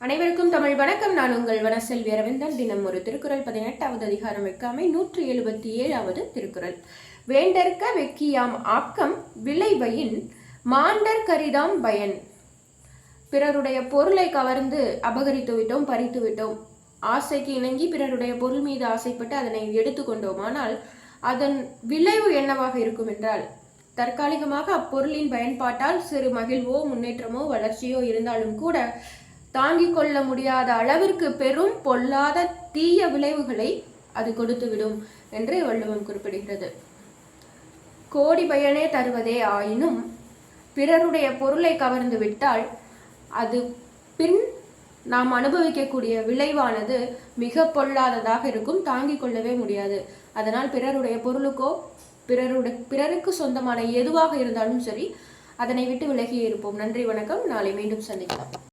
அனைவருக்கும் தமிழ் வணக்கம். நான் உங்கள் வனசெல்வி அரவிந்தன். தினம் ஒரு திருக்குறள் 18வது அதிகாரம் வெக்காமை 177வது திருக்குறள். வேண்டற்க வெக்கியாம் ஆக்கம் விளைவையின் மாண்டர் கரிதாம் பயன். பிறருடைய பொருளை கவர்ந்து அபகரித்து விட்டோம், பறித்து விட்டோம், ஆசைக்கு இணங்கி பிறருடைய பொருள் மீது ஆசைப்பட்டு அதனை எடுத்துக்கொண்டோமானால் அதன் விளைவு என்னவாக இருக்கும் என்றால், தற்காலிகமாக அப்பொருளின் பயன்பாட்டால் சிறு மகிழ்வோ முன்னேற்றமோ வளர்ச்சியோ இருந்தாலும் கூட தாங்கிக் கொள்ள முடியாத அளவிற்கு பெரும் பொல்லாத தீய விளைவுகளை அது கொடுத்துவிடும் என்று வள்ளுவம் குறிப்பிடுகிறது. கோடி பயனே தருவதே ஆயினும் பிறருடைய பொருளை கவர்ந்து விட்டால் அது பின் நாம் அனுபவிக்கக்கூடிய விளைவானது மிக பொல்லாததாக இருக்கும், தாங்கிக் கொள்ளவே முடியாது. அதனால் பிறருடைய பொருளுக்கோ பிறருக்கு சொந்தமான எதுவாக இருந்தாலும் சரி, அதனை விட்டு விலகி இருப்போம். நன்றி, வணக்கம். நாளை மீண்டும் சந்திக்கலாம்.